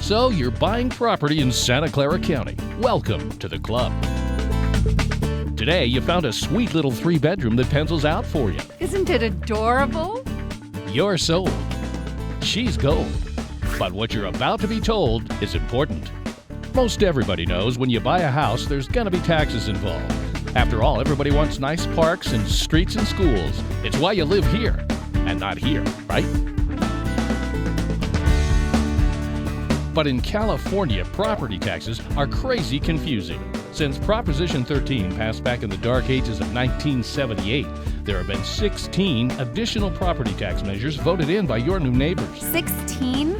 So you're buying property in Santa Clara County. Welcome to the club. Today, you found a sweet little 3-bedroom that pencils out for you. Isn't it adorable? You're sold. She's gold. But what you're about to be told is important. Most everybody knows when you buy a house, there's gonna be taxes involved. After all, everybody wants nice parks and streets and schools. It's why you live here and not here, right? But in California, property taxes are crazy confusing. Since Proposition 13 passed back in the dark ages of 1978, there have been 16 additional property tax measures voted in by your new neighbors. 16?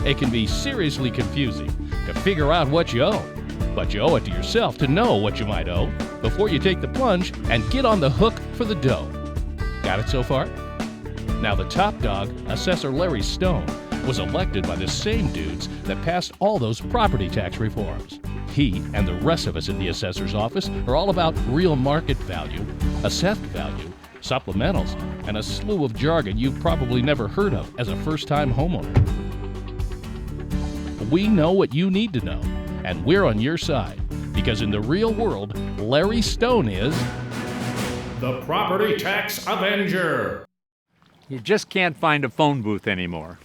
It can be seriously confusing to figure out what you owe. But you owe it to yourself to know what you might owe before you take the plunge and get on the hook for the dough. Got it so far? Now the top dog, Assessor Larry Stone, was elected by the same dudes that passed all those property tax reforms. He and the rest of us in the assessor's office are all about real market value, assessed value, supplementals, and a slew of jargon you've probably never heard of as a first-time homeowner. We know what you need to know, and we're on your side, because in the real world, Larry Stone is the Property Tax Avenger. You just can't find a phone booth anymore.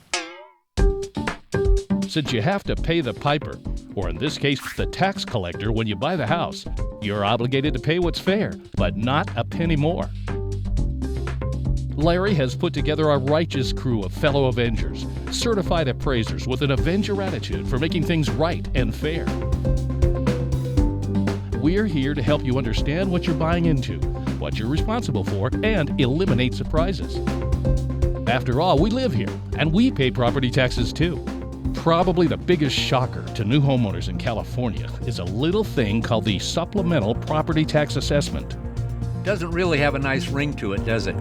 Since you have to pay the piper, or in this case, the tax collector when you buy the house, you're obligated to pay what's fair, but not a penny more. Larry has put together a righteous crew of fellow Avengers, certified appraisers with an Avenger attitude for making things right and fair. We're here to help you understand what you're buying into, what you're responsible for, and eliminate surprises. After all, we live here, and we pay property taxes too. Probably the biggest shocker to new homeowners in California is a little thing called the Supplemental Property Tax Assessment. Doesn't really have a nice ring to it, does it?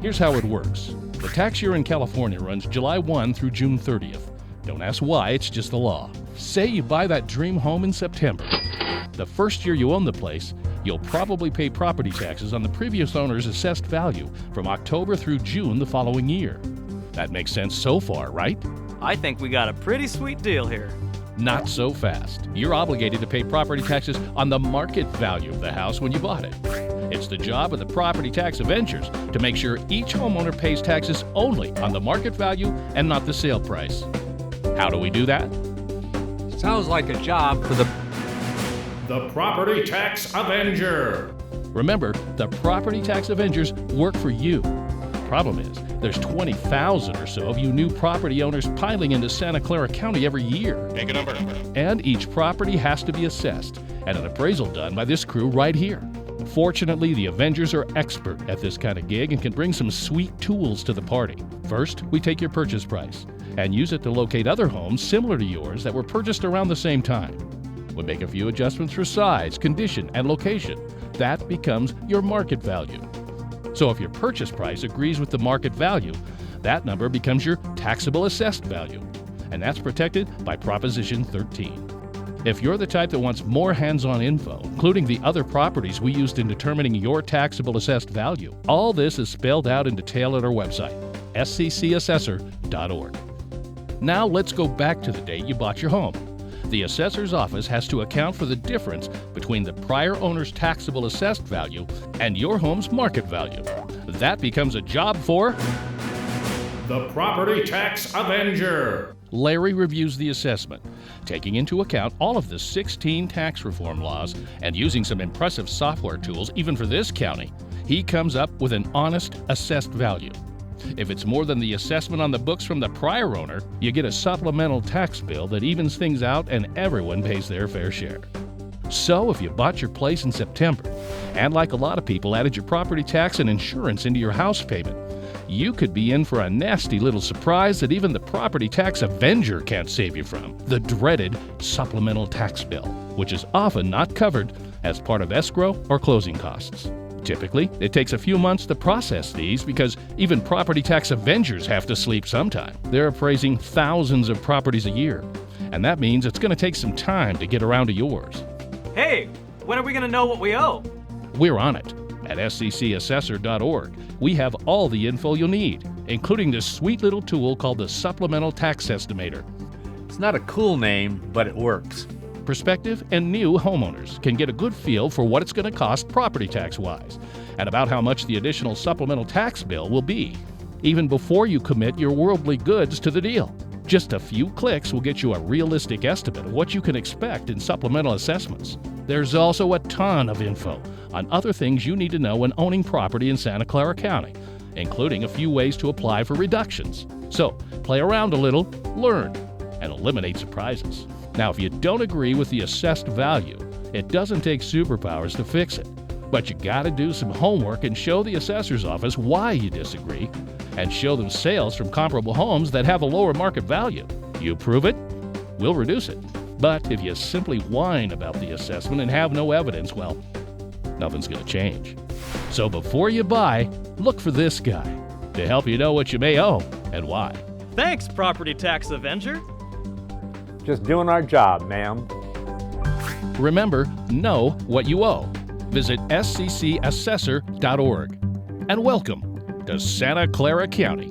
Here's how it works. The tax year in California runs July 1 through June 30th. Don't ask why, it's just the law. Say you buy that dream home in September. The first year you own the place, you'll probably pay property taxes on the previous owner's assessed value from October through June the following year. That makes sense so far, right? I think we got a pretty sweet deal here. Not so fast. You're obligated to pay property taxes on the market value of the house when you bought it. It's the job of the Property Tax Avengers to make sure each homeowner pays taxes only on the market value and not the sale price. How do we do that? Sounds like a job for the Property Tax Avenger. Remember, the Property Tax Avengers work for you. Problem is, there's 20,000 or so of you new property owners piling into Santa Clara County every year. Make a number. And each property has to be assessed and an appraisal done by this crew right here. Fortunately, the Avengers are expert at this kind of gig and can bring some sweet tools to the party. First, we take your purchase price and use it to locate other homes similar to yours that were purchased around the same time. We make a few adjustments for size, condition, and location. That becomes your market value. So if your purchase price agrees with the market value, that number becomes your taxable assessed value, and that's protected by Proposition 13. If you're the type that wants more hands-on info, including the other properties we used in determining your taxable assessed value, all this is spelled out in detail at our website, sccassessor.org. Now let's go back to the date you bought your home. The assessor's office has to account for the difference between the prior owner's taxable assessed value and your home's market value. That becomes a job for the Property Tax Avenger. Larry reviews the assessment, taking into account all of the 16 tax reform laws and using some impressive software tools even for this county. He comes up with an honest assessed value. If it's more than the assessment on the books from the prior owner, you get a supplemental tax bill that evens things out and everyone pays their fair share. So if you bought your place in September, and like a lot of people added your property tax and insurance into your house payment, you could be in for a nasty little surprise that even the Property Tax Avenger can't save you from, the dreaded supplemental tax bill, which is often not covered as part of escrow or closing costs. Typically, it takes a few months to process these because even Property Tax Avengers have to sleep sometime. They're appraising thousands of properties a year, and that means it's going to take some time to get around to yours. Hey, when are we going to know what we owe? We're on it. At sccassessor.org, we have all the info you'll need, including this sweet little tool called the Supplemental Tax Estimator. It's not a cool name, but it works. Prospective and new homeowners can get a good feel for what it's going to cost property tax-wise and about how much the additional supplemental tax bill will be, even before you commit your worldly goods to the deal. Just a few clicks will get you a realistic estimate of what you can expect in supplemental assessments. There's also a ton of info on other things you need to know when owning property in Santa Clara County, including a few ways to apply for reductions. So, play around a little, learn, and eliminate surprises. Now, if you don't agree with the assessed value, it doesn't take superpowers to fix it. But you gotta do some homework and show the assessor's office why you disagree, and show them sales from comparable homes that have a lower market value. You prove it, we'll reduce it. But if you simply whine about the assessment and have no evidence, well, nothing's gonna change. So before you buy, look for this guy to help you know what you may owe and why. Thanks, Property Tax Avenger. Just doing our job, ma'am. Remember, know what you owe. Visit sccassessor.org. And welcome to Santa Clara County.